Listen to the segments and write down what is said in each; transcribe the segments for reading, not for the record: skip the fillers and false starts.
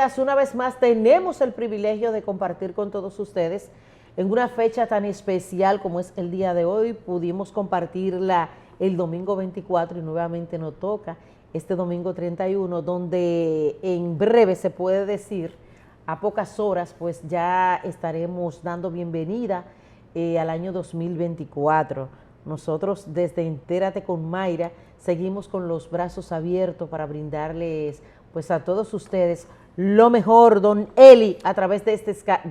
días, una vez más, tenemos el privilegio de compartir con todos ustedes en una fecha tan especial como es el día de hoy. Pudimos compartirla el domingo 24 y nuevamente nos toca este domingo 31, donde en breve se puede decir, a pocas horas, pues ya estaremos dando bienvenida al año 2024. Nosotros desde Entérate con Mayra seguimos con los brazos abiertos para brindarles pues a todos ustedes lo mejor. Don Eli, a través de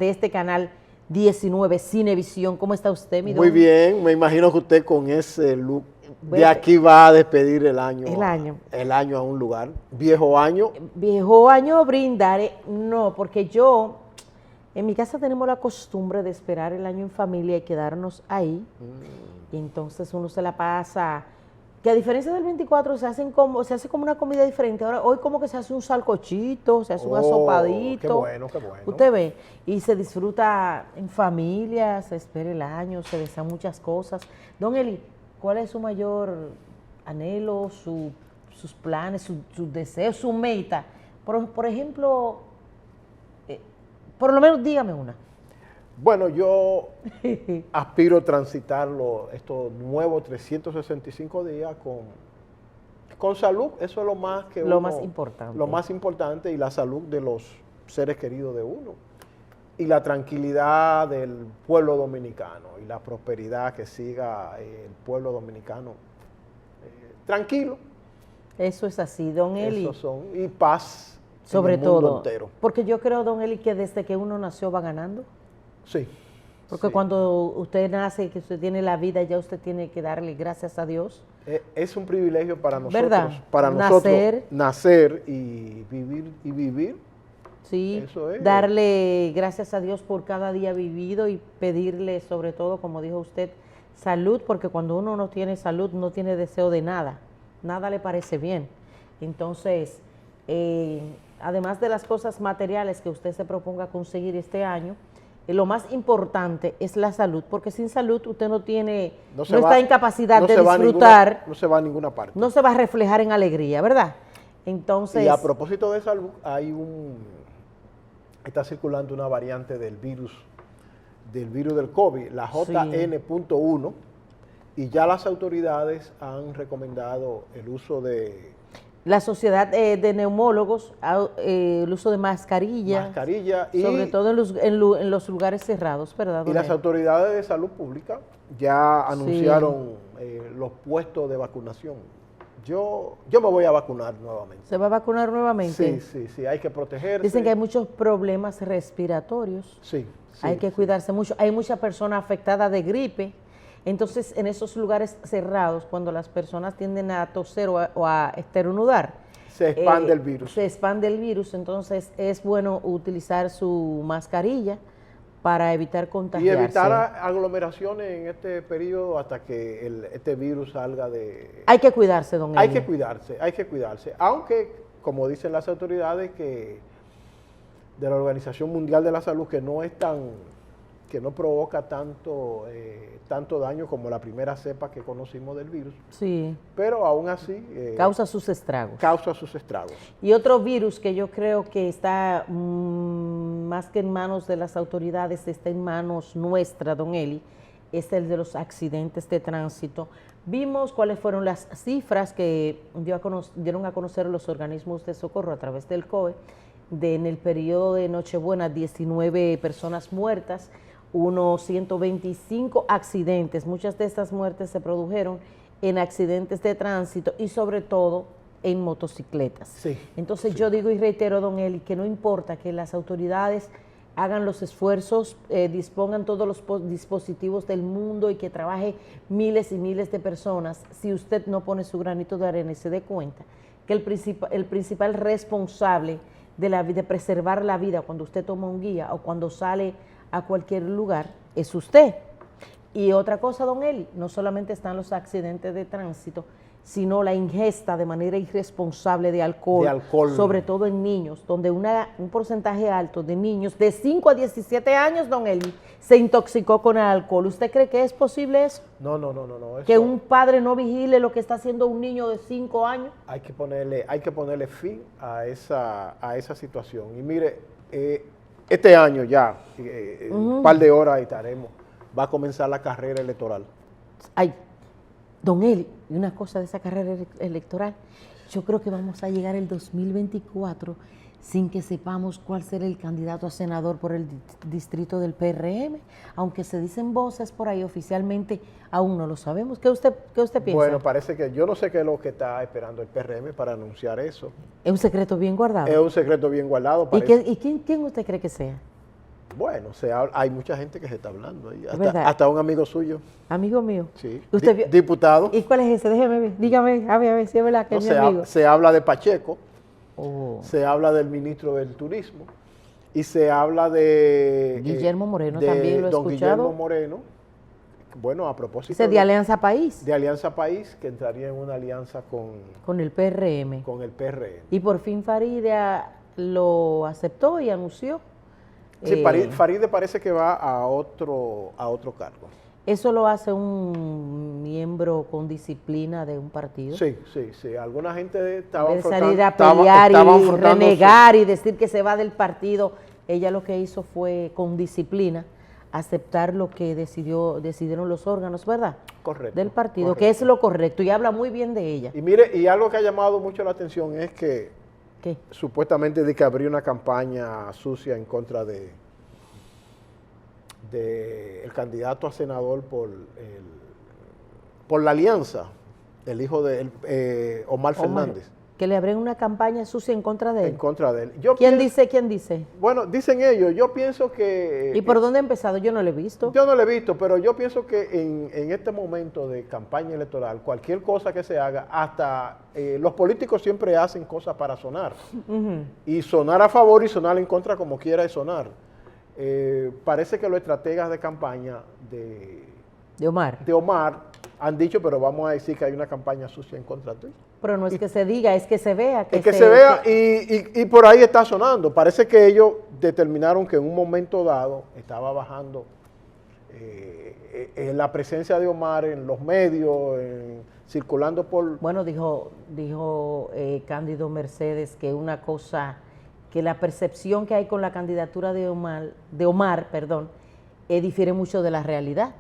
este canal 19 Cinevisión. ¿Cómo está usted, mi don? Muy bien, me imagino que usted con ese look de aquí va a despedir el año. El año a un lugar. ¿Viejo año? Viejo año brindaré. No, porque yo, en mi casa tenemos la costumbre de esperar el año en familia y quedarnos ahí. Y entonces uno se la pasa, que a diferencia del 24 se hace como una comida diferente. Ahora, hoy como que se hace un salcochito, se hace un asopadito. Qué bueno, qué bueno. Usted ve, y se disfruta en familia, se espera el año, se desean muchas cosas. Don Eli, ¿cuál es su mayor anhelo, sus planes, sus deseos, su meta? Por ejemplo, por lo menos dígame una. Bueno, yo aspiro a transitar estos nuevos 365 días con salud. Eso es lo más que más importante. Lo más importante, y la salud de los seres queridos de uno. Y la tranquilidad del pueblo dominicano y la prosperidad que siga el pueblo dominicano tranquilo. Eso es así, don Eli. Y paz sobre en el mundo todo entero. Porque yo creo, don Eli, que desde que uno nació va ganando. Sí. Porque sí. Cuando usted nace, que usted tiene la vida, ya usted tiene que darle gracias a Dios. Es un privilegio para nosotros, ¿verdad? Nacer y vivir. Sí, eso es. Darle gracias a Dios por cada día vivido y pedirle sobre todo, como dijo usted, salud, porque cuando uno no tiene salud no tiene deseo de nada le parece bien. Entonces, además de las cosas materiales que usted se proponga conseguir este año, lo más importante es la salud, porque sin salud usted no está en capacidad de disfrutar. No se va a ninguna parte. No se va a reflejar en alegría, ¿verdad? Entonces. Y a propósito de salud, está circulando una variante del virus del COVID, la JN.1, y ya las autoridades han recomendado el uso de... La sociedad de neumólogos, el uso de mascarilla y sobre todo en los lugares cerrados, ¿verdad? Y las autoridades de salud pública ya anunciaron los puestos de vacunación. Yo me voy a vacunar nuevamente. ¿Se va a vacunar nuevamente? Sí, hay que protegerse. Dicen que hay muchos problemas respiratorios. Sí. Hay que cuidarse mucho. Hay muchas personas afectadas de gripe. Entonces, en esos lugares cerrados, cuando las personas tienden a toser o a esternudar, se expande el virus. Se expande el virus, entonces es bueno utilizar su mascarilla para evitar contagiarse. Y evitar aglomeraciones en este periodo hasta que este virus salga de... Hay que cuidarse, don Eli. Hay que cuidarse. Aunque, como dicen las autoridades de la Organización Mundial de la Salud, que no provoca tanto daño como la primera cepa que conocimos del virus. Sí. Pero aún así... causa sus estragos. Y otro virus que yo creo que está más que en manos de las autoridades, está en manos nuestras, don Eli, es el de los accidentes de tránsito. Vimos cuáles fueron las cifras que dieron a conocer los organismos de socorro a través del COE, en el periodo de Nochebuena, 19 personas muertas, unos 125 accidentes. Muchas de estas muertes se produjeron en accidentes de tránsito y sobre todo en motocicletas. Sí, Entonces yo digo y reitero, don Eli, que no importa que las autoridades hagan los esfuerzos, dispongan todos los dispositivos del mundo y que trabaje miles y miles de personas, si usted no pone su granito de arena y se dé cuenta que el principal responsable de preservar la vida cuando usted toma un guía o cuando sale a cualquier lugar es usted. Y otra cosa, don Eli, no solamente están los accidentes de tránsito, sino la ingesta de manera irresponsable de alcohol, sobre todo en niños, donde un porcentaje alto de niños de 5 a 17 años, don Eli, se intoxicó con el alcohol. ¿Usted cree que es posible eso? No. Eso, que un padre no vigile lo que está haciendo un niño de 5 años. Hay que ponerle fin a esa situación. Y mire, este año ya, un par de horas y estaremos, va a comenzar la carrera electoral. Ay, don Eli, y una cosa de esa carrera electoral, yo creo que vamos a llegar el 2024 sin que sepamos cuál será el candidato a senador por el distrito del PRM, aunque se dicen voces por ahí, oficialmente aún no lo sabemos. ¿Qué usted piensa? Bueno, parece que yo no sé qué es lo que está esperando el PRM para anunciar eso. ¿Es un secreto bien guardado? Es un secreto bien guardado. ¿Y quién usted cree que sea? Bueno, hay mucha gente que se está hablando ahí, hasta un amigo suyo. ¿Amigo mío? Sí, ¿Usted diputado. ¿Y cuál es ese? Déjeme ver, dígame, a ver si es verdad que es mi amigo. Se habla de Pacheco, Oh. se habla del ministro del Turismo y se habla de... Guillermo Moreno también lo he escuchado. Guillermo Moreno, bueno, a propósito... Ese de Alianza País. De Alianza País, que entraría en una alianza con el PRM. Con el PRM. Y por fin Faride lo aceptó y anunció. Sí, Faride parece que va a otro cargo. ¿Eso lo hace un miembro con disciplina de un partido? Sí. Alguna gente estaba en vez de salir a pelear y renegar y decir que se va del partido, ella lo que hizo fue con disciplina aceptar lo que decidieron los órganos, ¿verdad? Correcto. Del partido, que es lo correcto, y habla muy bien de ella. Y mire, y algo que ha llamado mucho la atención es que ¿qué? Supuestamente de que abrió una campaña sucia en contra de el candidato a senador por la alianza, el hijo de Omar Fernández. Que le abren una campaña sucia en contra de él. En contra de él. ¿Quién dice? Bueno, dicen ellos. Yo pienso que... ¿Y por dónde ha empezado? Yo no lo he visto. Yo no lo he visto, pero yo pienso que en este momento de campaña electoral, cualquier cosa que se haga, hasta los políticos siempre hacen cosas para sonar. Y sonar a favor y sonar en contra como quiera es sonar. Parece que los estrategas de campaña de Omar han dicho, pero vamos a decir que hay una campaña sucia en contra de él. Pero no es que se diga, es que se vea. Y por ahí está sonando. Parece que ellos determinaron que en un momento dado estaba bajando la presencia de Omar en los medios, circulando por... Bueno, dijo Cándido Mercedes que una cosa, que la percepción que hay con la candidatura de Omar, difiere mucho de la realidad.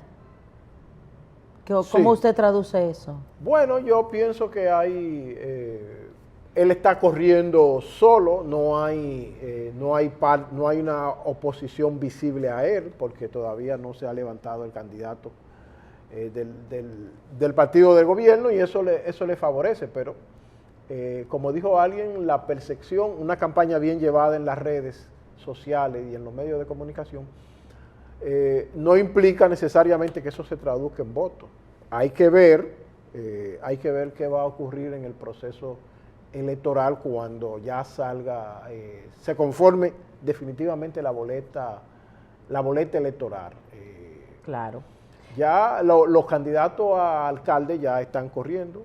¿Cómo usted traduce eso? Bueno, yo pienso que él está corriendo solo, no hay una oposición visible a él, porque todavía no se ha levantado el candidato del partido del gobierno, y eso le favorece, pero como dijo alguien, la percepción, una campaña bien llevada en las redes sociales y en los medios de comunicación, no implica necesariamente que eso se traduzca en votos. Hay que ver qué va a ocurrir en el proceso electoral cuando ya salga, se conforme definitivamente la boleta electoral. Claro. Ya los candidatos a alcalde ya están corriendo.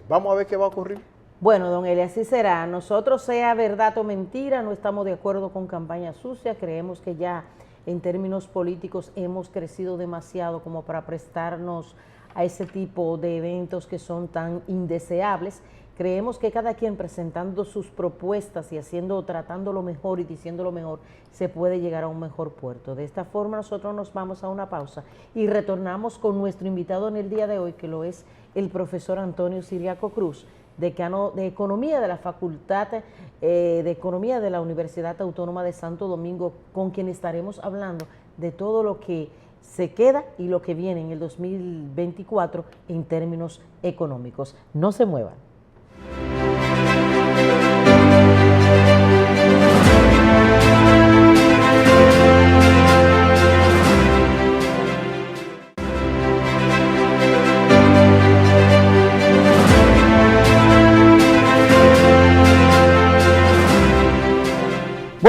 Vamos a ver qué va a ocurrir. Bueno, don Eli, así será. Nosotros, sea verdad o mentira, no estamos de acuerdo con campaña sucia. Creemos que ya en términos políticos hemos crecido demasiado como para prestarnos a ese tipo de eventos que son tan indeseables. Creemos que cada quien presentando sus propuestas y tratando lo mejor y diciendo lo mejor, se puede llegar a un mejor puerto. De esta forma nosotros nos vamos a una pausa y retornamos con nuestro invitado en el día de hoy, que lo es el profesor Antonio Siriaco Cruz, decano de Economía de la Facultad de Economía de la Universidad Autónoma de Santo Domingo, con quien estaremos hablando de todo lo que se queda y lo que viene en el 2024 en términos económicos. No se muevan.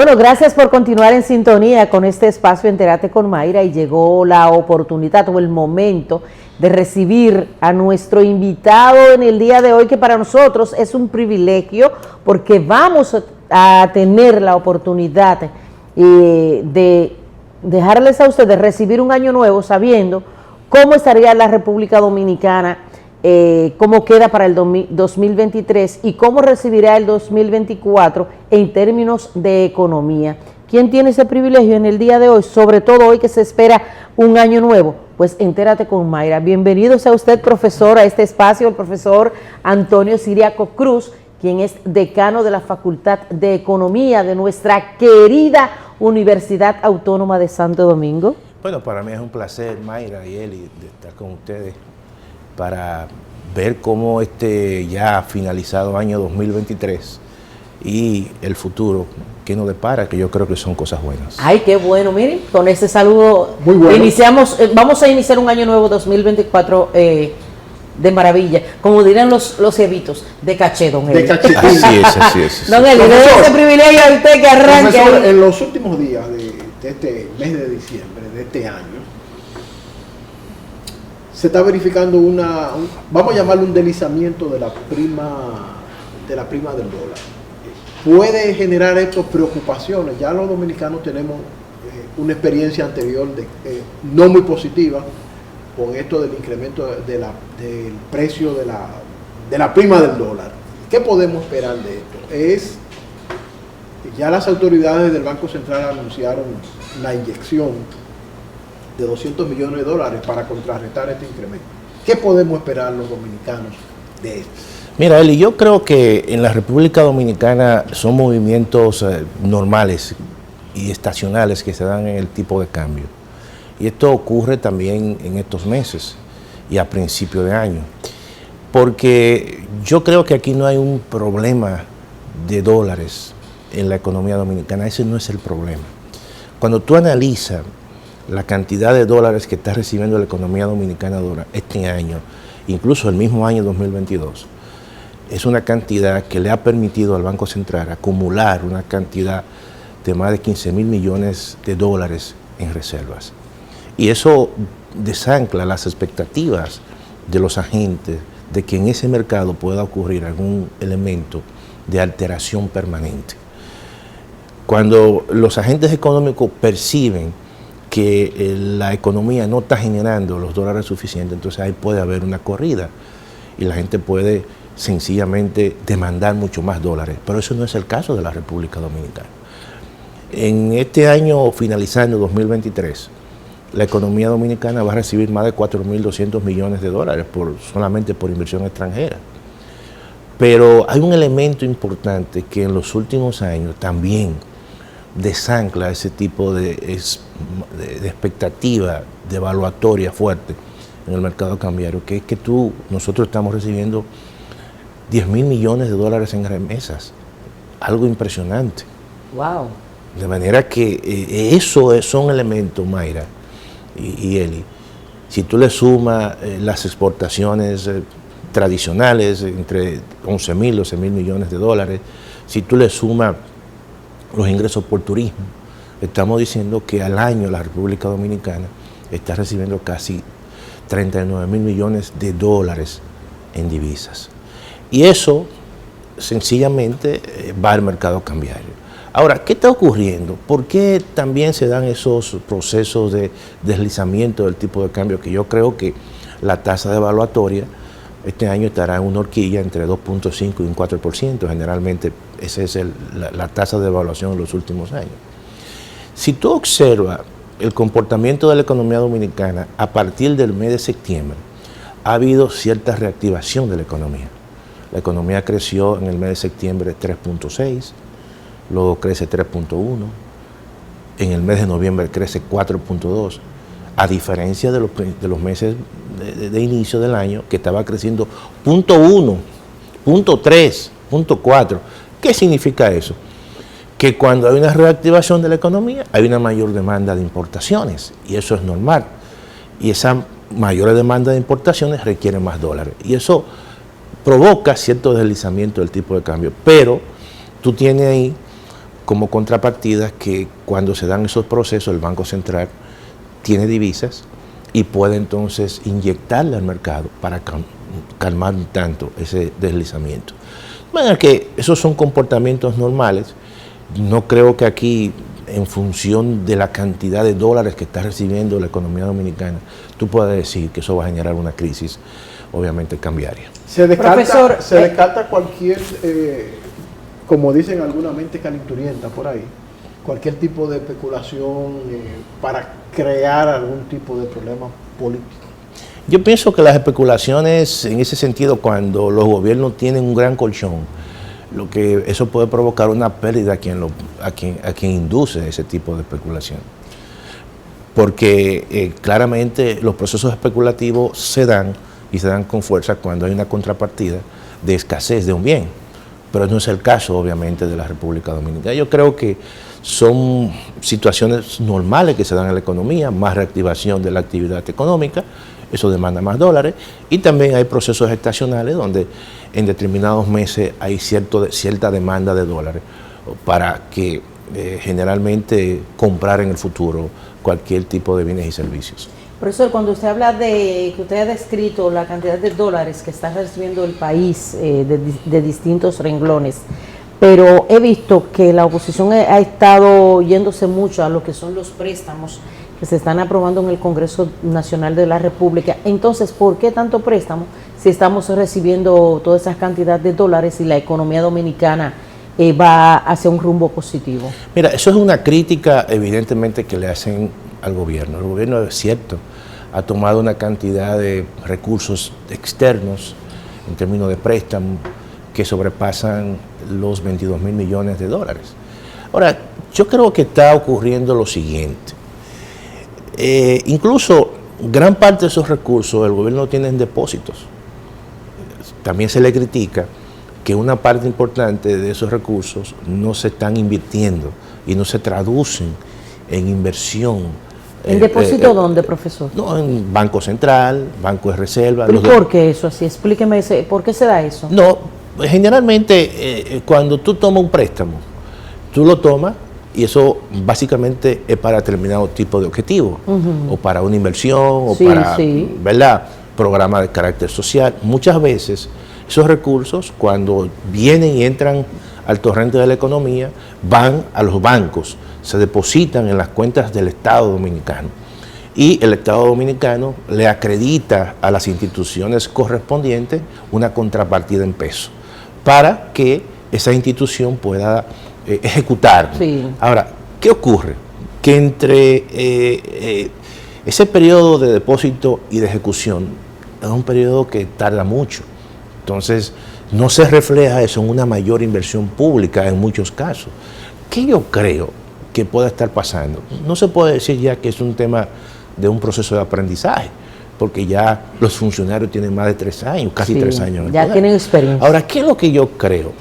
Bueno, gracias por continuar en sintonía con este espacio Entérate con Mayra, y llegó la oportunidad o el momento de recibir a nuestro invitado en el día de hoy, que para nosotros es un privilegio porque vamos a tener la oportunidad de dejarles a ustedes recibir un año nuevo sabiendo cómo estaría la República Dominicana, cómo queda para el 2023 y cómo recibirá el 2024 en términos de economía. ¿Quién tiene ese privilegio en el día de hoy? Sobre todo hoy que se espera un año nuevo. Pues entérate con Mayra. Bienvenido sea usted, profesor, a este espacio, el profesor Antonio Siriaco Cruz, quien es decano de la Facultad de Economía de nuestra querida Universidad Autónoma de Santo Domingo. Bueno, para mí es un placer, Mayra y Eli, de estar con ustedes para ver cómo este ya finalizado año 2023 y el futuro que nos depara, que yo creo que son cosas buenas. Ay, qué bueno, miren, con ese saludo muy bueno. Iniciamos, vamos a iniciar un año nuevo 2024 de maravilla, como dirán los evitos, de caché, don Eli. De caché. Así es. Don Eli, de ese privilegio a usted que arranque. Profesor, en los últimos días de este mes de diciembre de este año, se está verificando vamos a llamarlo un deslizamiento de la prima del dólar. Puede generar esto preocupaciones. Ya los dominicanos tenemos una experiencia anterior no muy positiva con esto del incremento del precio de la prima del dólar. ¿Qué podemos esperar de esto? Ya las autoridades del Banco Central anunciaron la inyección de 200 millones de dólares para contrarrestar este incremento. ¿Qué podemos esperar los dominicanos de esto? Mira, Eli, yo creo que en la República Dominicana son movimientos normales y estacionales que se dan en el tipo de cambio. Y esto ocurre también en estos meses y a principio de año. Porque yo creo que aquí no hay un problema de dólares en la economía dominicana. Ese no es el problema. Cuando tú analizas la cantidad de dólares que está recibiendo la economía dominicana este año, incluso el mismo año 2022, es una cantidad que le ha permitido al Banco Central acumular una cantidad de más de 15 mil millones de dólares en reservas. Y eso desancla las expectativas de los agentes de que en ese mercado pueda ocurrir algún elemento de alteración permanente. Cuando los agentes económicos perciben que la economía no está generando los dólares suficientes, entonces ahí puede haber una corrida y la gente puede sencillamente demandar mucho más dólares. Pero eso no es el caso de la República Dominicana. En este año finalizando 2023, la economía dominicana va a recibir más de 4.200 millones de dólares solamente por inversión extranjera. Pero hay un elemento importante que en los últimos años también desancla ese tipo de expectativa de evaluatoria fuerte en el mercado cambiario, que es que nosotros estamos recibiendo 10 mil millones de dólares en remesas, algo impresionante. Wow. De manera que eso son elementos, Mayra y Eli. Si tú le sumas las exportaciones tradicionales, entre 11 mil, 12 mil millones de dólares, si tú le sumas los ingresos por turismo, estamos diciendo que al año la República Dominicana está recibiendo casi 39 mil millones de dólares en divisas. Y eso sencillamente va al mercado cambiario. Ahora, ¿qué está ocurriendo? ¿Por qué también se dan esos procesos de deslizamiento del tipo de cambio? Que yo creo que la tasa devaluatoria este año estará en una horquilla entre 2.5 y un 4%. Generalmente esa es la tasa de devaluación en los últimos años. Si tú observas el comportamiento de la economía dominicana a partir del mes de septiembre, ha habido cierta reactivación de la economía. La economía creció en el mes de septiembre 3.6%, luego crece 3.1%, en el mes de noviembre crece 4.2%, a diferencia de los meses de inicio del año, que estaba creciendo 0.1%, 0.3%, 0.4%. ¿Qué significa eso? Que cuando hay una reactivación de la economía, hay una mayor demanda de importaciones, y eso es normal. Y esa mayor demanda de importaciones requiere más dólares, y eso provoca cierto deslizamiento del tipo de cambio. Pero tú tienes ahí como contrapartida que cuando se dan esos procesos el Banco Central tiene divisas y puede entonces inyectarle al mercado para calmar un tanto ese deslizamiento. De manera que esos son comportamientos normales. No creo que aquí, en función de la cantidad de dólares que está recibiendo la economía dominicana, tú puedas decir que eso va a generar una crisis, obviamente, cambiaria. Se descarta, Profesor, se descarta cualquier, como dicen alguna mente calenturienta por ahí, cualquier tipo de especulación para crear algún tipo de problema político. Yo pienso que las especulaciones, en ese sentido, cuando los gobiernos tienen un gran colchón, lo que eso puede provocar una pérdida a quien induce ese tipo de especulación. Porque claramente los procesos especulativos se dan con fuerza cuando hay una contrapartida de escasez de un bien. Pero no es el caso, obviamente, de la República Dominicana. Yo creo que son situaciones normales que se dan en la economía, más reactivación de la actividad económica, eso demanda más dólares, y también hay procesos estacionales donde en determinados meses hay cierta demanda de dólares para que generalmente comprar en el futuro cualquier tipo de bienes y servicios. Profesor, cuando usted habla de que usted ha descrito la cantidad de dólares que está recibiendo el país de distintos renglones, pero he visto que la oposición ha estado yéndose mucho a lo que son los préstamos que se están aprobando en el Congreso Nacional de la República. Entonces, ¿por qué tanto préstamo si estamos recibiendo toda esa cantidad de dólares y la economía dominicana va hacia un rumbo positivo? Mira, eso es una crítica evidentemente que le hacen al gobierno. El gobierno, es cierto, ha tomado una cantidad de recursos externos en términos de préstamo que sobrepasan los 22 mil millones de dólares. Ahora, yo creo que está ocurriendo lo siguiente. Incluso gran parte de esos recursos el gobierno tiene en depósitos. También se le critica que una parte importante de esos recursos no se están invirtiendo y no se traducen en inversión. ¿En depósito dónde, profesor? No, en Banco Central, Banco de Reserva. ¿Pero por qué eso así? Explíqueme, ¿por qué se da eso? No, generalmente cuando tú tomas un préstamo, tú lo tomas y eso básicamente es para determinado tipo de objetivo, o para una inversión, o para, ¿verdad?, programa de carácter social. Muchas veces esos recursos, cuando vienen y entran al torrente de la economía, van a los bancos, se depositan en las cuentas del Estado Dominicano y el Estado Dominicano le acredita a las instituciones correspondientes una contrapartida en pesos para que esa institución pueda ejecutar. Sí. Ahora, ¿qué ocurre? Que entre ese periodo de depósito y de ejecución es un periodo que tarda mucho. Entonces, no se refleja eso en una mayor inversión pública en muchos casos. ¿Qué yo creo que pueda estar pasando? No se puede decir ya que es un tema de un proceso de aprendizaje, porque ya los funcionarios tienen más de 3 años, casi 3 años en el ya poder. Tienen experiencia. Ahora, ¿qué es lo que yo creo?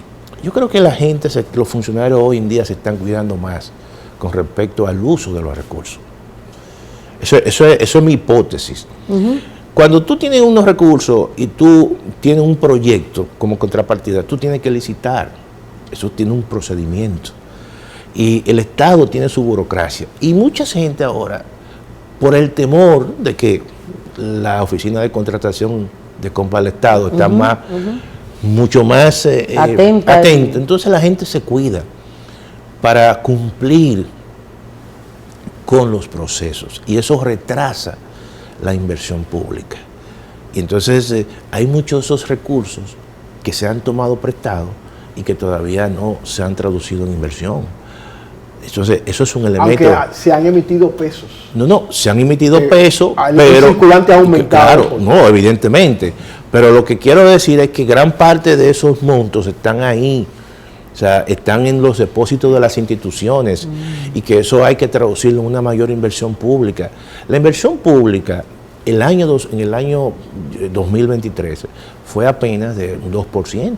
Yo creo que la gente, los funcionarios hoy en día se están cuidando más con respecto al uso de los recursos. Eso es mi hipótesis. Cuando tú tienes unos recursos y tú tienes un proyecto como contrapartida, tú tienes que licitar. Eso tiene un procedimiento. Y el Estado tiene su burocracia. Y mucha gente ahora, por el temor de que la oficina de contratación de compra del Estado está mucho más atenta, entonces la gente se cuida para cumplir con los procesos. Y eso retrasa la inversión pública. Y entonces hay muchos de esos recursos que se han tomado prestados y que todavía no se han traducido en inversión. Entonces, eso es un elemento. Aunque se han emitido pesos. No, se han emitido pesos, pero el circulante ha aumentado. Claro, no, evidentemente. Pero lo que quiero decir es que gran parte de esos montos están ahí. O sea, están en los depósitos de las instituciones y que eso hay que traducirlo en una mayor inversión pública. La inversión pública en el año 2023 fue apenas de un 2%.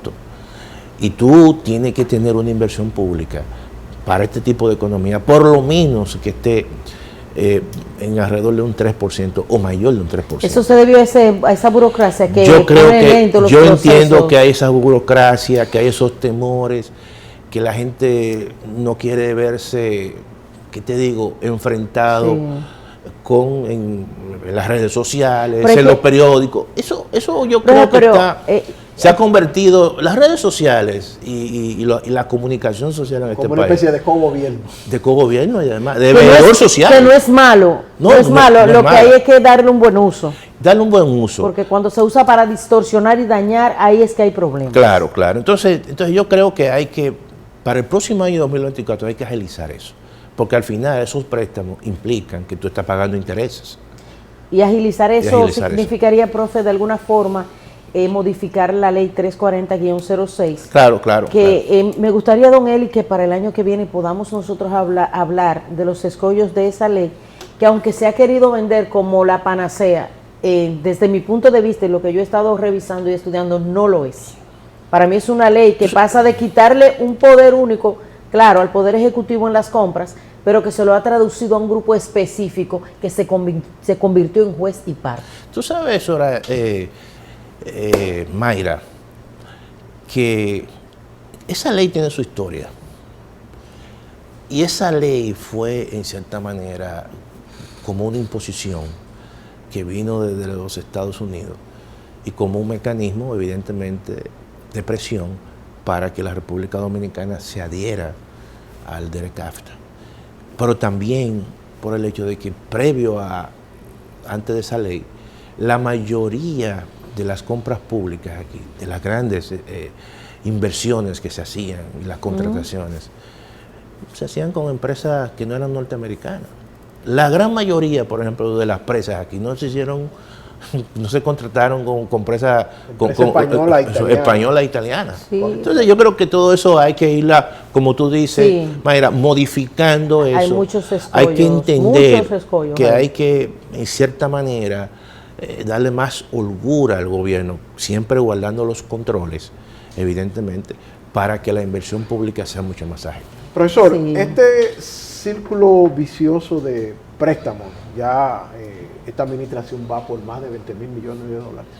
Y tú tienes que tener una inversión pública para este tipo de economía, por lo menos que esté en alrededor de un 3% o mayor de un 3%. ¿Eso se debió a esa burocracia que yo creo que yo entiendo que hay esa burocracia, que hay esos temores, que la gente no quiere verse, ¿qué te digo?, enfrentado en las redes sociales, en los periódicos. Eso yo creo que se ha convertido, las redes sociales y la comunicación social en este país. Como una especie de cogobierno. De cogobierno y además de veedor social. Que no es malo, no es malo, lo que hay es que darle un buen uso. Darle un buen uso. Porque cuando se usa para distorsionar y dañar, ahí es que hay problemas. Claro, claro. Entonces yo creo que hay que, para el próximo año 2024, hay que agilizar eso. Porque al final esos préstamos implican que tú estás pagando intereses. Y agilizar eso significaría, profe, de alguna forma, modificar la ley 340-06. Claro, claro. Que me gustaría, don Eli, que para el año que viene podamos nosotros hablar de los escollos de esa ley, que aunque se ha querido vender como la panacea, desde mi punto de vista y lo que yo he estado revisando y estudiando, no lo es. Para mí es una ley que pasa de quitarle un poder único, claro, al Poder Ejecutivo en las compras, pero que se lo ha traducido a un grupo específico que se convirtió en juez y parte. Tú sabes, ahora, Mayra, que esa ley tiene su historia. Y esa ley fue, en cierta manera, como una imposición que vino desde los Estados Unidos y como un mecanismo, evidentemente, de presión para que la República Dominicana se adhiera al DERECAFTA. Pero también por el hecho de que antes de esa ley, la mayoría de las compras públicas aquí, de las grandes inversiones que se hacían y las contrataciones, se hacían con empresas que no eran norteamericanas. La gran mayoría, por ejemplo, de las presas aquí no se contrataron con empresas española e italiana. Sí. Entonces yo creo que todo eso hay que irla, como tú dices, Mayra, modificando eso. Hay muchos escollos, hay que entender que hay que, en cierta manera, darle más holgura al gobierno, siempre guardando los controles, evidentemente, para que la inversión pública sea mucho más ágil. Profesor, este círculo vicioso de préstamos, ya esta administración va por más de 20.000 millones de dólares.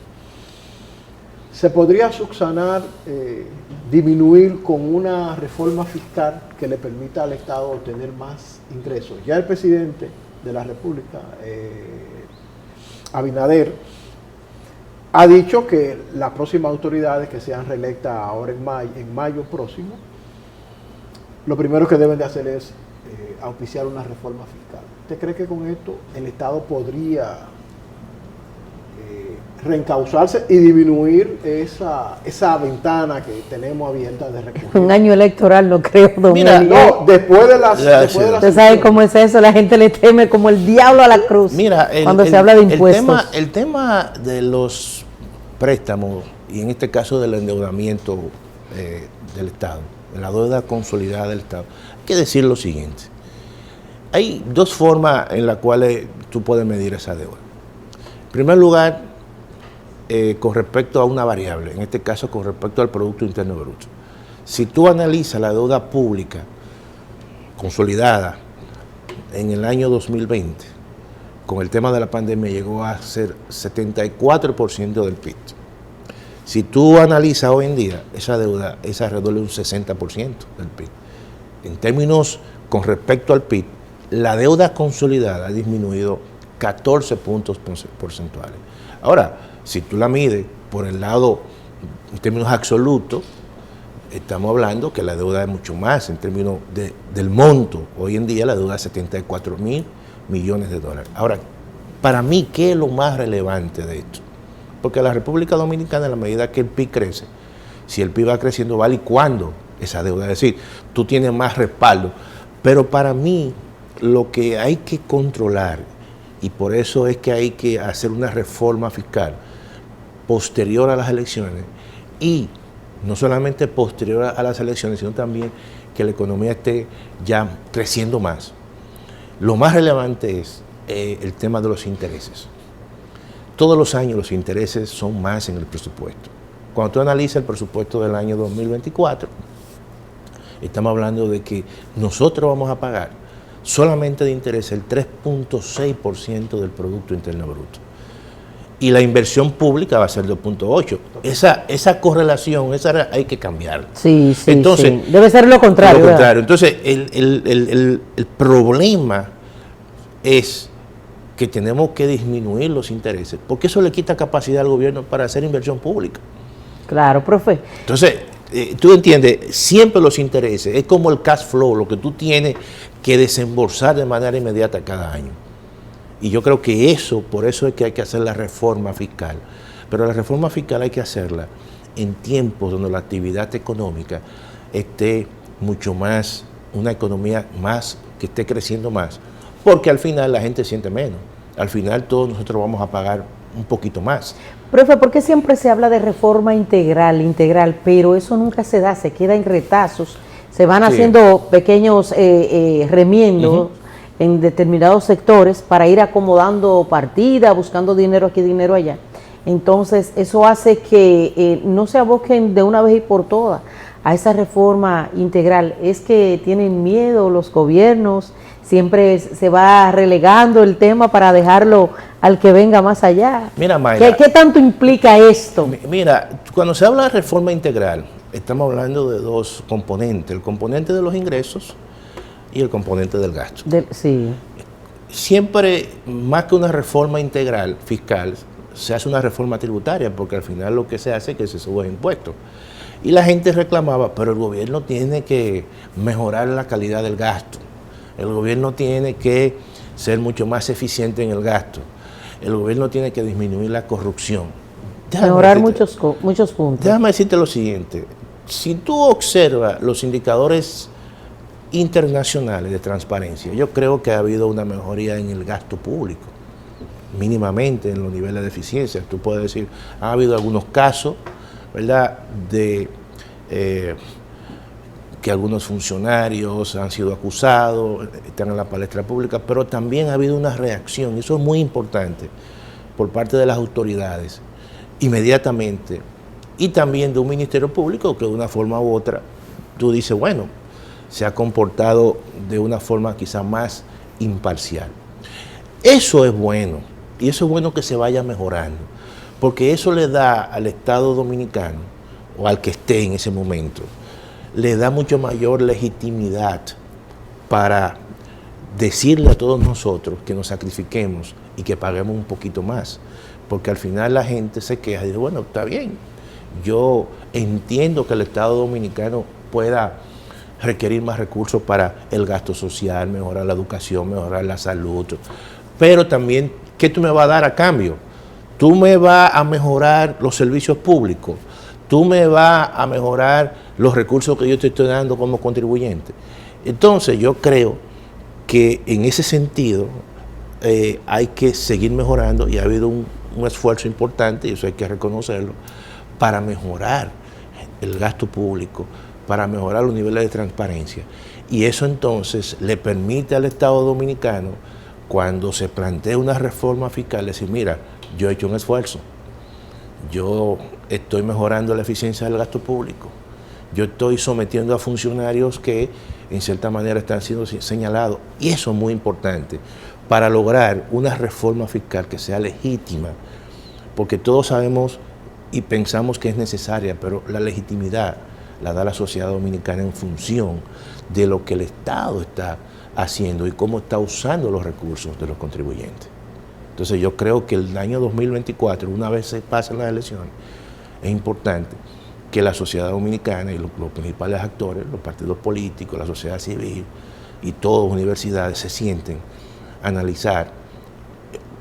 ¿Se podría subsanar, disminuir con una reforma fiscal que le permita al Estado obtener más ingresos? Ya el presidente de la República, Abinader, ha dicho que las próximas autoridades que sean reelectas ahora en mayo próximo, lo primero que deben de hacer es auspiciar una reforma fiscal. ¿Usted cree que con esto el Estado podría reencauzarse y disminuir esa ventana que tenemos abierta de recursos? Un año electoral no creo, don Mira, no, después de las usted sabe cómo es eso, la gente le teme como el diablo a la cruz. Mira, cuando se habla de impuestos. El tema de los préstamos, y en este caso del endeudamiento del Estado, de la deuda consolidada del Estado, hay que decir lo siguiente. Hay dos formas en las cuales tú puedes medir esa deuda. En primer lugar, con respecto a una variable, en este caso con respecto al Producto Interno Bruto. Si tú analizas la deuda pública consolidada en el año 2020, con el tema de la pandemia llegó a ser 74% del PIB. Si tú analizas hoy en día, esa deuda es alrededor de un 60% del PIB. En términos con respecto al PIB, la deuda consolidada ha disminuido 14 puntos porcentuales. Ahora, si tú la mides por el lado, en términos absolutos, estamos hablando que la deuda es mucho más en términos del monto. Hoy en día la deuda es 74.000 millones de dólares. Ahora, para mí, ¿qué es lo más relevante de esto? Porque la República Dominicana, en la medida que el PIB crece, si el PIB va creciendo, va licuando esa deuda. Es decir, tú tienes más respaldo. Pero para mí, lo que hay que controlar, y por eso es que hay que hacer una reforma fiscal posterior a las elecciones, y no solamente posterior a las elecciones, sino también que la economía esté ya creciendo más. Lo más relevante es el tema de los intereses. Todos los años los intereses son más en el presupuesto. Cuando tú analizas el presupuesto del año 2024, estamos hablando de que nosotros vamos a pagar solamente de interés el 3.6% del Producto Interno Bruto. y la inversión pública va a ser 2.8. Esa correlación, esa hay que cambiarla. Sí, sí, entonces, sí. Debe ser lo contrario. Lo contrario. Entonces, el problema es que tenemos que disminuir los intereses, porque eso le quita capacidad al gobierno para hacer inversión pública. Claro, profe. Entonces, tú entiendes, siempre los intereses, es como el cash flow, lo que tú tienes que desembolsar de manera inmediata cada año. Y yo creo que eso, por eso es que hay que hacer la reforma fiscal. Pero la reforma fiscal hay que hacerla en tiempos donde la actividad económica esté mucho más, una economía más, que esté creciendo más. Porque al final la gente siente menos. Al final todos nosotros vamos a pagar un poquito más. Profe, ¿por qué siempre se habla de reforma integral, pero eso nunca se da, se queda en retazos, se van haciendo pequeños remiendos en determinados sectores para ir acomodando partidas, buscando dinero aquí, dinero allá? Entonces, eso hace que no se aboquen de una vez y por todas a esa reforma integral. Es que tienen miedo los gobiernos, siempre se va relegando el tema para dejarlo al que venga más allá. Mira, Mayra, ¿Qué tanto implica esto? Mira, cuando se habla de reforma integral, estamos hablando de dos componentes, el componente de los ingresos y el componente del gasto. Sí. Siempre, más que una reforma integral fiscal, se hace una reforma tributaria, porque al final lo que se hace es que se suben impuestos. Y la gente reclamaba, pero el gobierno tiene que mejorar la calidad del gasto. El gobierno tiene que ser mucho más eficiente en el gasto. El gobierno tiene que disminuir la corrupción. Mejorar muchos puntos. Déjame decirte lo siguiente. Si tú observas los indicadores internacionales de transparencia, yo creo que ha habido una mejoría en el gasto público, mínimamente en los niveles de eficiencia. Tú puedes decir, ha habido algunos casos, ¿verdad?, de que algunos funcionarios han sido acusados, están en la palestra pública, pero también ha habido una reacción, y eso es muy importante, por parte de las autoridades, inmediatamente, y también de un ministerio público que de una forma u otra, tú dices, bueno, se ha comportado de una forma quizá más imparcial. Eso es bueno, y eso es bueno que se vaya mejorando, porque eso le da al Estado dominicano, o al que esté en ese momento, le da mucho mayor legitimidad para decirle a todos nosotros que nos sacrifiquemos y que paguemos un poquito más, porque al final la gente se queja y dice, bueno, está bien, yo entiendo que el Estado dominicano pueda requerir más recursos para el gasto social, mejorar la educación, mejorar la salud, pero también, ¿qué tú me vas a dar a cambio? Tú me vas a mejorar los servicios públicos, tú me vas a mejorar los recursos que yo te estoy dando como contribuyente. Entonces yo creo que en ese sentido hay que seguir mejorando, y ha habido un esfuerzo importante, y eso hay que reconocerlo, para mejorar el gasto público, para mejorar los niveles de transparencia. Y eso entonces le permite al Estado dominicano, cuando se plantea una reforma fiscal, decir, mira, yo he hecho un esfuerzo, yo estoy mejorando la eficiencia del gasto público, yo estoy sometiendo a funcionarios que en cierta manera están siendo señalados, y eso es muy importante para lograr una reforma fiscal que sea legítima, porque todos sabemos y pensamos que es necesaria, pero la legitimidad la da la sociedad dominicana en función de lo que el Estado está haciendo y cómo está usando los recursos de los contribuyentes. Entonces yo creo que el año 2024, una vez se pasen las elecciones, es importante que la sociedad dominicana y los principales actores, los partidos políticos, la sociedad civil y todas las universidades se sienten a analizar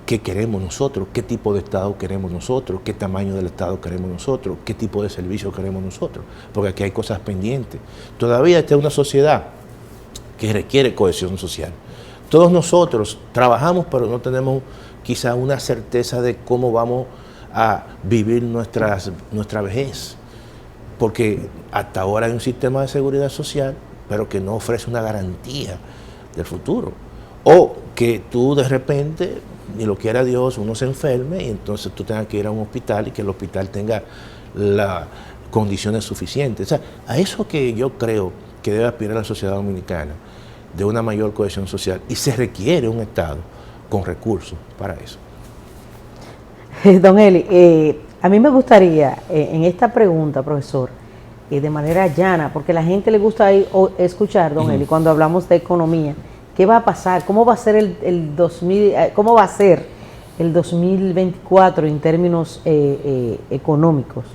qué queremos nosotros, qué tipo de Estado queremos nosotros, qué tamaño del Estado queremos nosotros, qué tipo de servicios queremos nosotros, porque aquí hay cosas pendientes. Todavía esta es una sociedad que requiere cohesión social. Todos nosotros trabajamos, pero no tenemos quizá una certeza de cómo vamos a vivir nuestra vejez, porque hasta ahora hay un sistema de seguridad social, pero que no ofrece una garantía del futuro. O que tú de repente, ni lo quiera Dios, uno se enferme y entonces tú tengas que ir a un hospital y que el hospital tenga las condiciones suficientes. O sea, a eso que yo creo que debe aspirar la sociedad dominicana, de una mayor cohesión social, y se requiere un Estado con recursos para eso. Don Eli, a mí me gustaría en esta pregunta, profesor, de manera llana, porque a la gente le gusta escuchar, don Eli, cuando hablamos de economía, ¿qué va a pasar? ¿Cómo va a ser cómo va a ser el 2024 en términos económicos?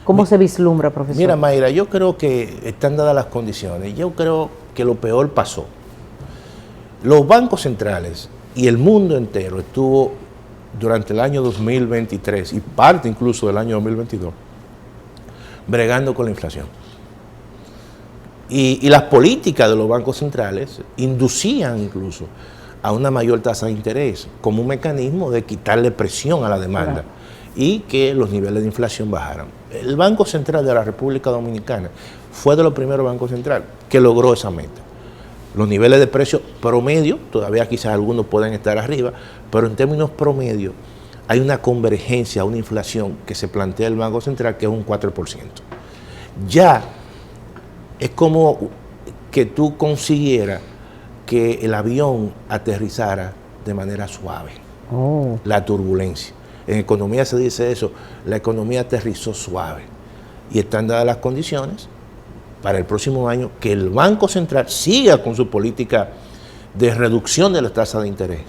¿Cómo se vislumbra, profesor? Mira, Mayra, yo creo que están dadas las condiciones. Yo creo que lo peor pasó. Los bancos centrales y el mundo entero estuvo durante el año 2023 y parte incluso del año 2022 bregando con la inflación. Y las políticas de los bancos centrales inducían incluso a una mayor tasa de interés como un mecanismo de quitarle presión a la demanda y que los niveles de inflación bajaran. El Banco Central de la República Dominicana fue de los primeros bancos centrales que logró esa meta. Los niveles de precio promedio, todavía quizás algunos pueden estar arriba, pero en términos promedio hay una convergencia, una inflación que se plantea el Banco Central que es un 4%. Ya es como que tú consiguieras que el avión aterrizara de manera suave. La turbulencia. En economía se dice eso, la economía aterrizó suave. Y están dadas las condiciones para el próximo año que el Banco Central siga con su política de reducción de las tasas de interés,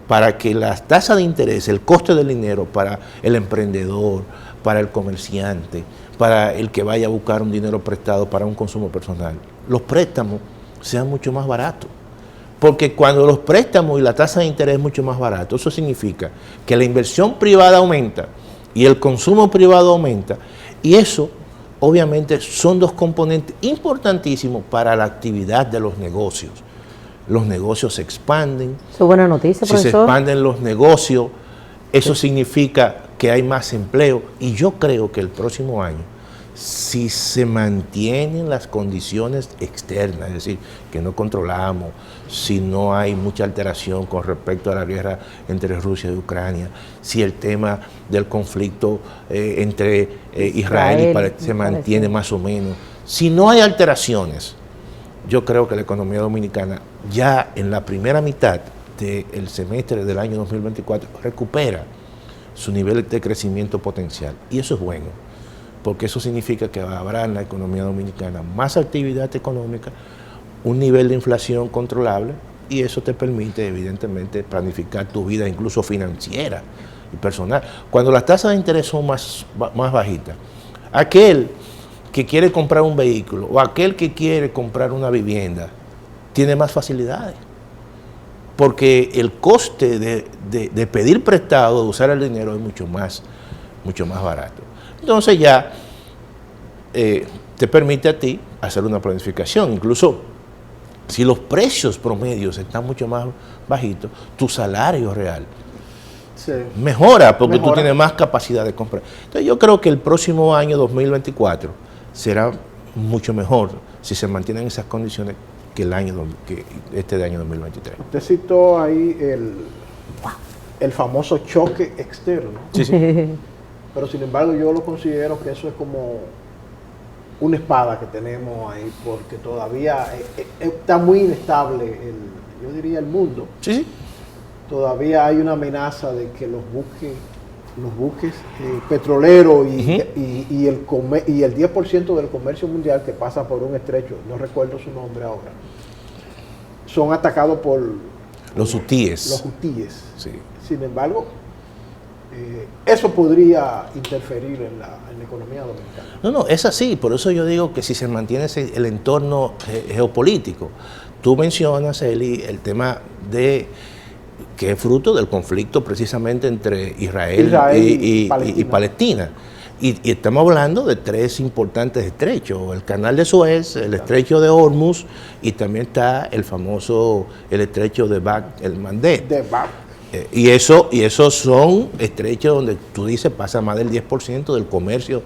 para que las tasas de interés, el coste del dinero para el emprendedor, para el comerciante, para el que vaya a buscar un dinero prestado para un consumo personal, los préstamos sean mucho más baratos. Porque cuando los préstamos y la tasa de interés es mucho más barato, eso significa que la inversión privada aumenta y el consumo privado aumenta, y eso obviamente son dos componentes importantísimos para la actividad de los negocios. Los negocios se expanden. Eso es buena noticia, profesor. Si se expanden los negocios, eso significa que hay más empleo. Y yo creo que el próximo año, si se mantienen las condiciones externas, es decir, que no controlamos, si no hay mucha alteración con respecto a la guerra entre Rusia y Ucrania, si el tema del conflicto entre Israel y Palestina se mantiene más o menos, si no hay alteraciones, yo creo que la economía dominicana ya en la primera mitad del semestre del año 2024 recupera su nivel de crecimiento potencial. Y eso es bueno, porque eso significa que habrá en la economía dominicana más actividad económica, un nivel de inflación controlable, y eso te permite evidentemente planificar tu vida incluso financiera y personal. Cuando las tasas de interés son más bajitas, aquel que quiere comprar un vehículo o aquel que quiere comprar una vivienda tiene más facilidades, porque el coste de pedir prestado, de usar el dinero, es mucho más barato. Entonces ya te permite a ti hacer una planificación. Incluso si los precios promedios están mucho más bajitos, tu salario real mejora, porque tú tienes más capacidad de comprar. Entonces yo creo que el próximo año 2024 será mucho mejor si se mantienen esas condiciones que el año de año 2023. Usted citó ahí el famoso choque externo. Sí, sí. Pero sin embargo yo lo considero que eso es como una espada que tenemos ahí, porque todavía está muy inestable, yo diría, el mundo. Sí, sí. Todavía hay una amenaza de que los buques petroleros y el 10% del comercio mundial que pasa por un estrecho, no recuerdo su nombre ahora, son atacados por los hutíes. Los hutíes. Sí. Sin embargo, eso podría interferir en la economía dominicana. No, es así. Por eso yo digo que si se mantiene el entorno geopolítico, tú mencionas, Eli, el tema que es fruto del conflicto precisamente entre Israel y Palestina. Y estamos hablando de tres importantes estrechos: el Canal de Suez, el estrecho de Hormuz, y también está el estrecho de Bab el-Mandeb. Y esos son estrechos donde tú dices pasa más del 10% del comercio,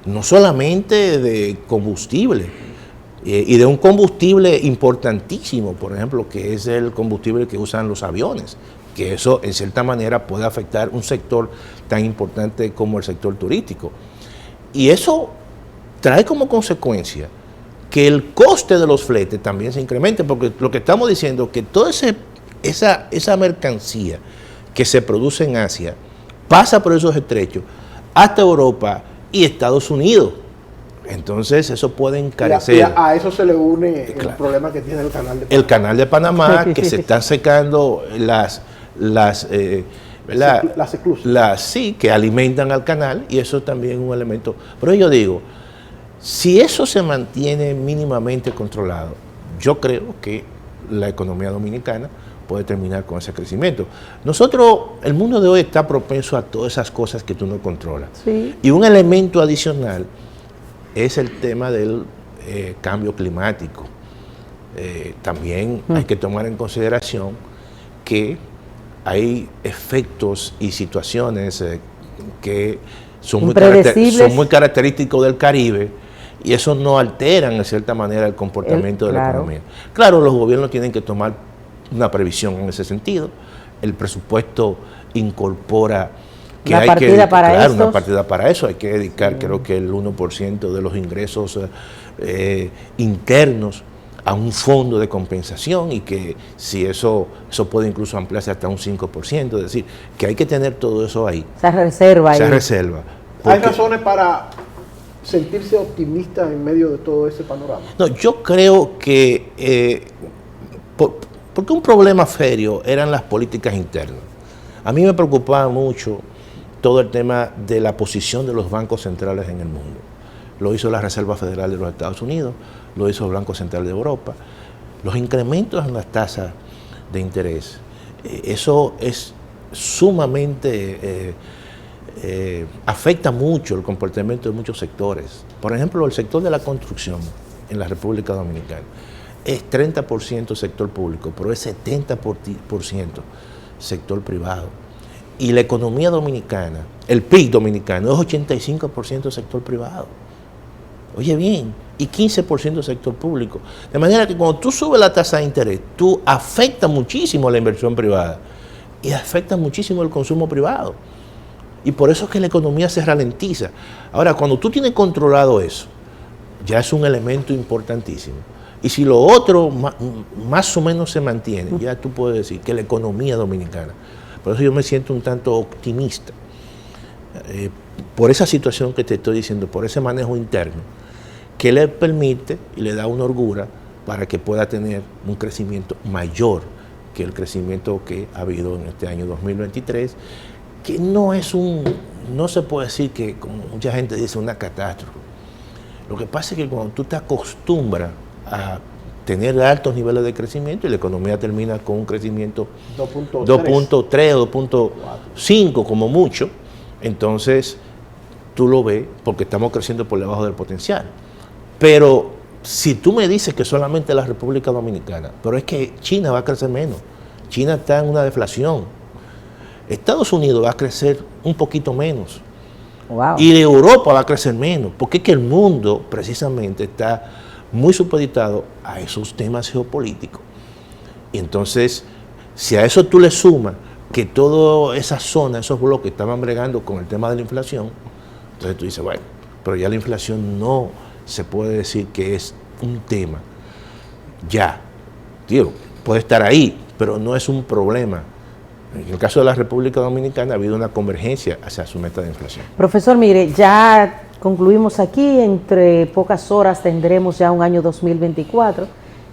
no solamente de combustible, y de un combustible importantísimo, por ejemplo, que es el combustible que usan los aviones, que eso en cierta manera puede afectar un sector tan importante como el sector turístico. Y eso trae como consecuencia que el coste de los fletes también se incremente, porque lo que estamos diciendo es que toda esa mercancía que se produce en Asia pasa por esos estrechos hasta Europa y Estados Unidos. Entonces eso puede encarecer. Y a eso se le une el problema que tiene el canal de Panamá. El canal de Panamá, que se están secando las esclusas. Sí, que alimentan al canal, y eso también es un elemento. Pero yo digo, si eso se mantiene mínimamente controlado, yo creo que la economía dominicana puede terminar con ese crecimiento. El mundo de hoy está propenso a todas esas cosas que tú no controlas. Sí. Y un elemento adicional es el tema del cambio climático. También hay que tomar en consideración que hay efectos y situaciones que son muy característicos del Caribe, y eso no alteran en cierta manera el comportamiento de la economía. Claro, los gobiernos tienen que tomar una previsión en ese sentido. El presupuesto incorpora que hay una partida para eso. Hay que dedicar, creo que el 1% de los ingresos internos a un fondo de compensación, y que si eso puede incluso ampliarse hasta un 5%, es decir, que hay que tener todo eso ahí. Esa reserva ahí. Esa reserva. ¿Hay razones para sentirse optimista en medio de todo ese panorama? No, yo creo que porque un problema serio eran las políticas internas. A mí me preocupaba mucho todo el tema de la posición de los bancos centrales en el mundo. Lo hizo la Reserva Federal de los Estados Unidos, lo hizo el Banco Central de Europa. Los incrementos en las tasas de interés, eso es sumamente, afecta mucho el comportamiento de muchos sectores. Por ejemplo, el sector de la construcción en la República Dominicana es 30% sector público, pero es 70% sector privado. Y la economía dominicana, el PIB dominicano, es 85% sector privado. Oye bien, y 15% sector público. De manera que cuando tú subes la tasa de interés, tú afectas muchísimo la inversión privada y afecta muchísimo el consumo privado. Y por eso es que la economía se ralentiza. Ahora, cuando tú tienes controlado eso, ya es un elemento importantísimo. Y si lo otro más o menos se mantiene, ya tú puedes decir que la economía dominicana. Por eso yo me siento un tanto optimista, por esa situación que te estoy diciendo, por ese manejo interno, que le permite y le da una holgura para que pueda tener un crecimiento mayor que el crecimiento que ha habido en este año 2023, que no se puede decir que, como mucha gente dice, una catástrofe. Lo que pasa es que cuando tú te acostumbras a tener altos niveles de crecimiento y la economía termina con un crecimiento 2.3 o 2.5 como mucho, entonces tú lo ves porque estamos creciendo por debajo del potencial. Pero si tú me dices que solamente la República Dominicana, pero es que China va a crecer menos, China está en una deflación, Estados Unidos va a crecer un poquito menos, wow, y Europa va a crecer menos, porque es que el mundo precisamente está muy supeditado a esos temas geopolíticos. Y entonces, si a eso tú le sumas que toda esa zona, esos bloques estaban bregando con el tema de la inflación, entonces tú dices, bueno, pero ya la inflación no se puede decir que es un tema. Ya, tío, puede estar ahí, pero no es un problema. En el caso de la República Dominicana ha habido una convergencia hacia su meta de inflación. Profesor, mire, ya concluimos aquí, entre pocas horas tendremos ya un año 2024.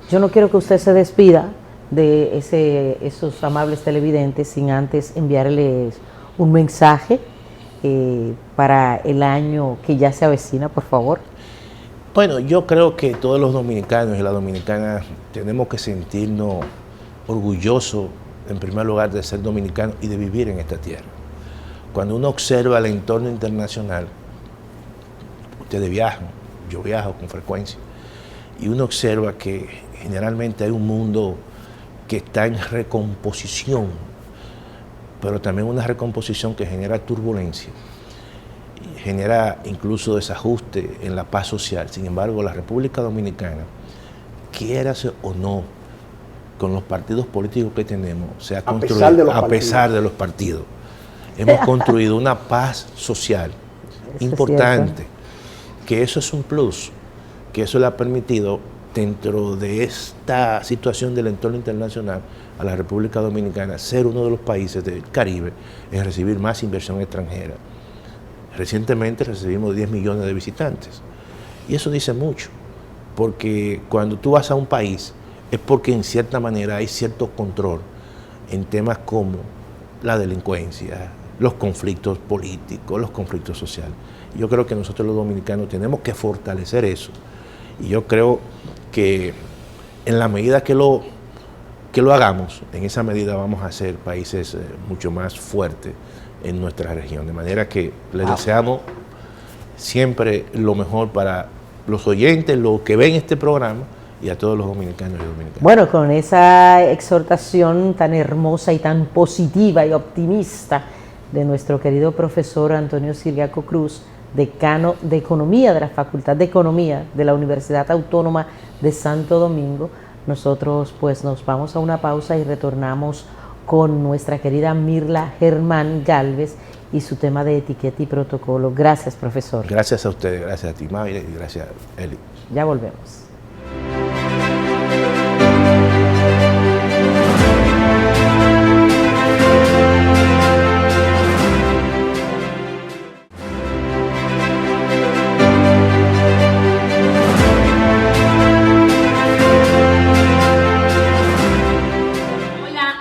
Yo no quiero que usted se despida de esos amables televidentes sin antes enviarles un mensaje para el año que ya se avecina, por favor. Bueno, yo creo que todos los dominicanos y las dominicanas tenemos que sentirnos orgullosos, en primer lugar, de ser dominicanos y de vivir en esta tierra. Cuando uno observa el entorno internacional, ustedes viajan, yo viajo con frecuencia, y uno observa que generalmente hay un mundo que está en recomposición, pero también una recomposición que genera turbulencia, genera incluso desajuste en la paz social. Sin embargo, la República Dominicana, quiérase o no, con los partidos políticos que tenemos, se ha construido, a pesar de los partidos, hemos construido una paz social importante, que eso es un plus, que eso le ha permitido dentro de esta situación del entorno internacional a la República Dominicana ser uno de los países del Caribe en recibir más inversión extranjera. Recientemente recibimos 10 millones de visitantes y eso dice mucho, porque cuando tú vas a un país es porque en cierta manera hay cierto control en temas como la delincuencia, los conflictos políticos, los conflictos sociales. Yo creo que nosotros los dominicanos tenemos que fortalecer eso y yo creo que en la medida que lo hagamos, en esa medida vamos a ser países mucho más fuertes en nuestra región. De manera que les deseamos siempre lo mejor para los oyentes, los que ven este programa y a todos los dominicanos y dominicanas. Bueno, con esa exhortación tan hermosa y tan positiva y optimista de nuestro querido profesor Antonio Ciriaco Cruz, decano de Economía de la Facultad de Economía de la Universidad Autónoma de Santo Domingo, nosotros pues nos vamos a una pausa y retornamos con nuestra querida Mirla Germán Galvez y su tema de etiqueta y protocolo. Gracias, profesor. Gracias a ustedes, gracias a ti, Mayra, y gracias a Eli. Ya volvemos.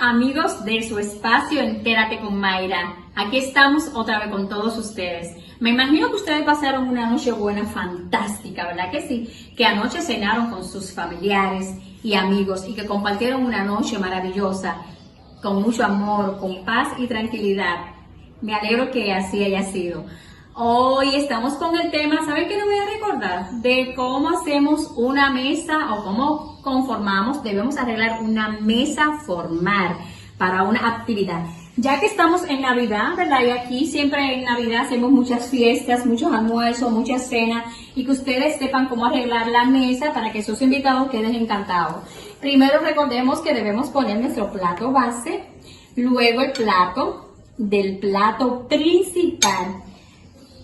Amigos de su espacio Entérate con Mayra, aquí estamos otra vez con todos ustedes. Me imagino que ustedes pasaron una noche buena fantástica, ¿verdad que sí? Que anoche cenaron con sus familiares y amigos y que compartieron una noche maravillosa, con mucho amor, con paz y tranquilidad. Me alegro que así haya sido. Hoy estamos con el tema, ¿saben qué les voy a recordar? De cómo hacemos una mesa o cómo conformamos, debemos arreglar una mesa formal para una actividad. Ya que estamos en Navidad, ¿verdad? Y aquí siempre en Navidad hacemos muchas fiestas, muchos almuerzos, muchas cenas, y que ustedes sepan cómo arreglar la mesa para que sus invitados queden encantados. Primero recordemos que debemos poner nuestro plato base, luego el plato del plato principal.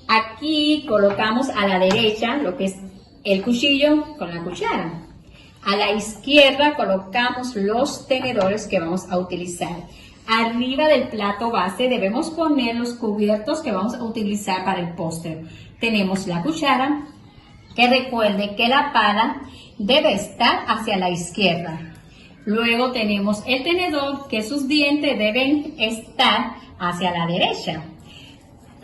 Aquí colocamos a la derecha lo que es el cuchillo con la cuchara. A la izquierda colocamos los tenedores que vamos a utilizar. Arriba del plato base debemos poner los cubiertos que vamos a utilizar para el postre. Tenemos la cuchara, que recuerde que la pala debe estar hacia la izquierda. Luego tenemos el tenedor, que sus dientes deben estar hacia la derecha.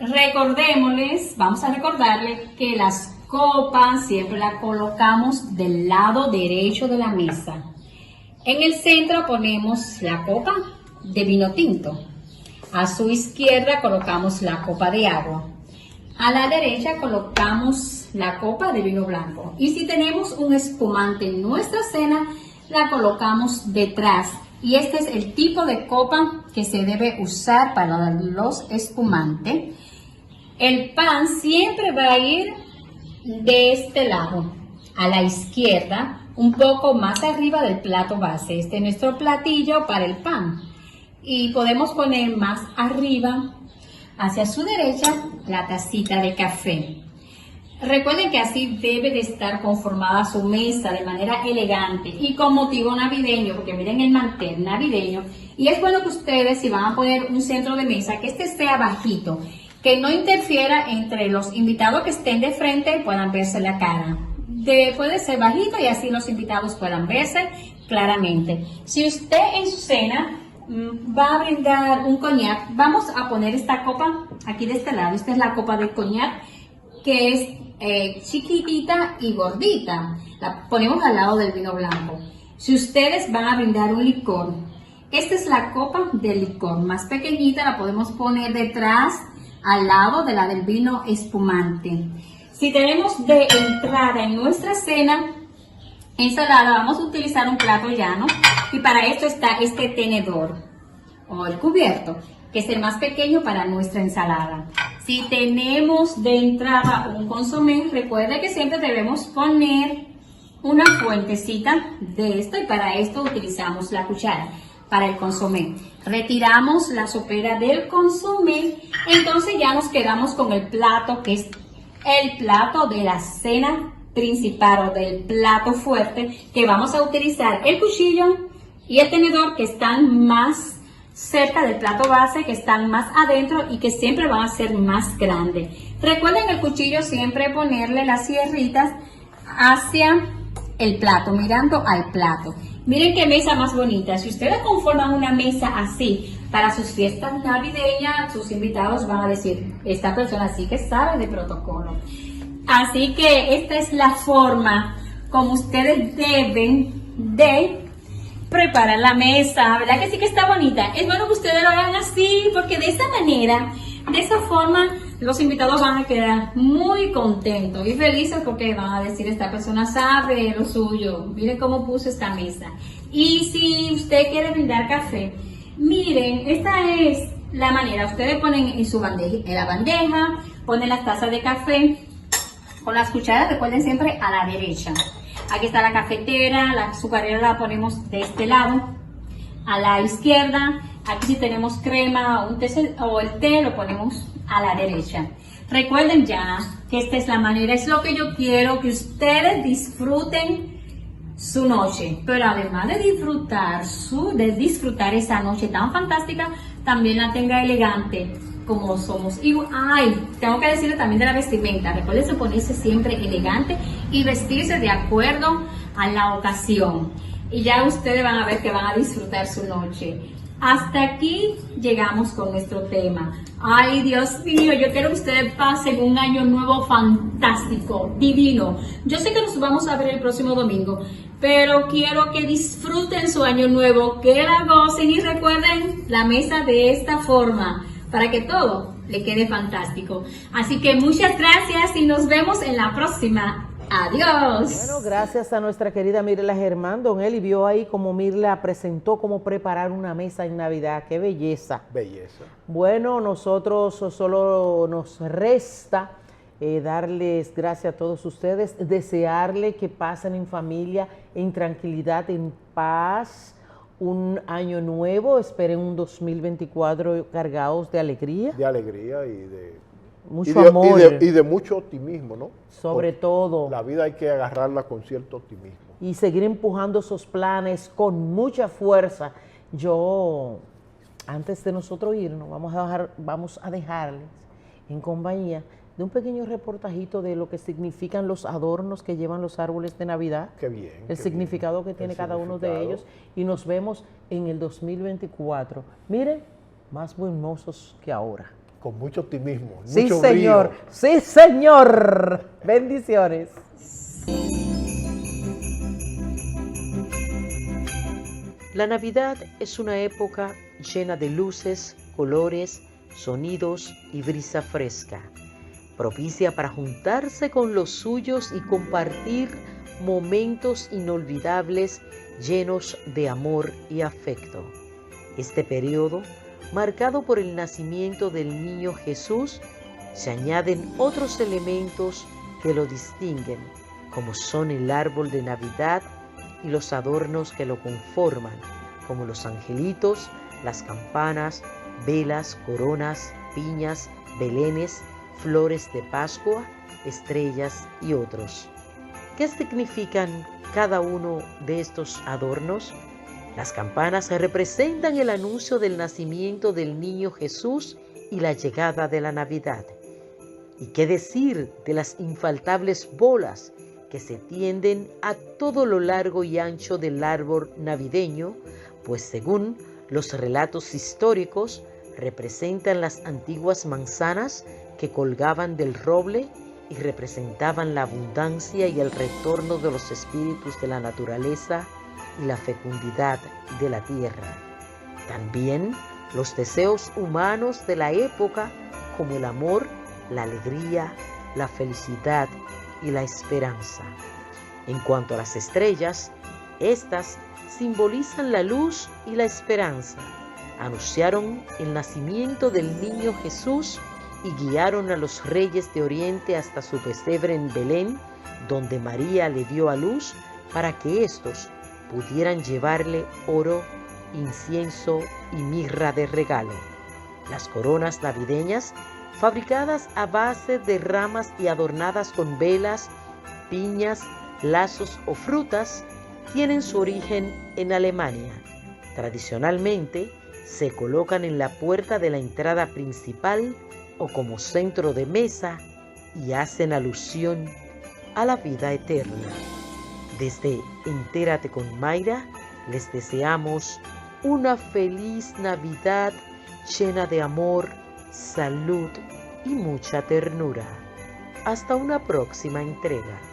Recordémosles, vamos a recordarles que las copas siempre las colocamos del lado derecho de la mesa. En el centro ponemos la copa de vino tinto. A su izquierda colocamos la copa de agua. A la derecha colocamos la copa de vino blanco. Y si tenemos un espumante en nuestra cena, la colocamos detrás. Y este es el tipo de copa que se debe usar para los espumantes. El pan siempre va a ir de este lado, a la izquierda, un poco más arriba del plato base. Este es nuestro platillo para el pan. Y podemos poner más arriba, hacia su derecha, la tacita de café. Recuerden que así debe de estar conformada su mesa de manera elegante y con motivo navideño, porque miren el mantel navideño. Y es bueno que ustedes, si van a poner un centro de mesa, que este esté bajito, que no interfiera entre los invitados que estén de frente y puedan verse la cara. Puede ser bajito y así los invitados puedan verse claramente. Si usted en su cena va a brindar un coñac, vamos a poner esta copa aquí de este lado. Esta es la copa de coñac, que es chiquitita y gordita. La ponemos al lado del vino blanco. Si ustedes van a brindar un licor, esta es la copa del licor. Más pequeñita la podemos poner detrás, al lado de la del vino espumante. Si tenemos de entrada en nuestra cena ensalada, vamos a utilizar un plato llano y para esto está este tenedor o el cubierto, que es el más pequeño para nuestra ensalada. Si tenemos de entrada un consomé, recuerde que siempre debemos poner una fuentecita de esto y para esto utilizamos la cuchara. Para el consomé, retiramos la sopera del consomé, entonces ya nos quedamos con el plato que es el plato de la cena principal o del plato fuerte, que vamos a utilizar el cuchillo y el tenedor, que están más cerca del plato base, que están más adentro y que siempre van a ser más grandes. Recuerden el cuchillo siempre ponerle las sierritas hacia el plato, mirando al plato. Miren qué mesa más bonita. Si ustedes conforman una mesa así para sus fiestas navideñas, sus invitados van a decir, esta persona sí que sabe de protocolo. Así que esta es la forma como ustedes deben de preparar la mesa, ¿verdad que sí que está bonita? Es bueno que ustedes lo hagan así, porque de esa manera, de esa forma, los invitados van a quedar muy contentos y felices, porque van a decir, esta persona sabe lo suyo, miren cómo puse esta mesa. Y si usted quiere brindar café, miren, esta es la manera. Ustedes ponen en su bandeja, en la bandeja, ponen las tazas de café con las cucharas, recuerden siempre a la derecha. Aquí está la cafetera, la azucarera la ponemos de este lado, a la izquierda. Aquí si tenemos crema o el té lo ponemos a la derecha. Recuerden ya que esta es la manera, es lo que yo quiero, que ustedes disfruten su noche, pero además de disfrutar esa noche tan fantástica, también la tenga elegante como somos. Y tengo que decirle también de la vestimenta. Recuerden ponerse siempre elegante y vestirse de acuerdo a la ocasión. Y ya ustedes van a ver que van a disfrutar su noche. Hasta aquí llegamos con nuestro tema. Ay, Dios mío, yo quiero que ustedes pasen un año nuevo fantástico, divino. Yo sé que nos vamos a ver el próximo domingo, pero quiero que disfruten su año nuevo, que la gocen y recuerden la mesa de esta forma, para que todo le quede fantástico. Así que muchas gracias y nos vemos en la próxima. Adiós. Bueno, gracias a nuestra querida Mirla Germán. Don Eli vio ahí como Mirla presentó cómo preparar una mesa en Navidad. ¡Qué belleza! Belleza. Bueno, nosotros solo nos resta darles gracias a todos ustedes, desearle que pasen en familia, en tranquilidad, en paz, un año nuevo. Esperen un 2024 cargados de alegría. De alegría y de mucho amor. Y de mucho optimismo, ¿no? Sobre todo. La vida hay que agarrarla con cierto optimismo. Y seguir empujando esos planes con mucha fuerza. Yo, antes de nosotros irnos, vamos a dejarles en compañía de un pequeño reportajito de lo que significan los adornos que llevan los árboles de Navidad. Qué bien. El significado que tiene cada uno de ellos. Y nos vemos en el 2024. Miren, más hermosos que ahora. Con mucho optimismo. Sí, mucho señor. brío. Sí, señor. Bendiciones. La Navidad es una época llena de luces, colores, sonidos y brisa fresca, propicia para juntarse con los suyos y compartir momentos inolvidables llenos de amor y afecto. Este periodo, marcado por el nacimiento del niño Jesús, se añaden otros elementos que lo distinguen, como son el árbol de Navidad y los adornos que lo conforman, como los angelitos, las campanas, velas, coronas, piñas, belenes, flores de Pascua, estrellas y otros. ¿Qué significan cada uno de estos adornos? Las campanas representan el anuncio del nacimiento del niño Jesús y la llegada de la Navidad. ¿Y qué decir de las infaltables bolas que se tienden a todo lo largo y ancho del árbol navideño? Pues según los relatos históricos, representan las antiguas manzanas que colgaban del roble y representaban la abundancia y el retorno de los espíritus de la naturaleza y la fecundidad de la tierra. También los deseos humanos de la época, como el amor, la alegría, la felicidad y la esperanza. En cuanto a las estrellas, estas simbolizan la luz y la esperanza. Anunciaron el nacimiento del niño Jesús y guiaron a los reyes de Oriente hasta su pesebre en Belén, donde María le dio a luz para que éstos pudieran llevarle oro, incienso y mirra de regalo. Las coronas navideñas, fabricadas a base de ramas y adornadas con velas, piñas, lazos o frutas tienen su origen en Alemania. Tradicionalmente, se colocan en la puerta de la entrada principal o como centro de mesa y hacen alusión a la vida eterna. Desde Entérate con Mayra, les deseamos una feliz Navidad llena de amor, salud y mucha ternura. Hasta una próxima entrega.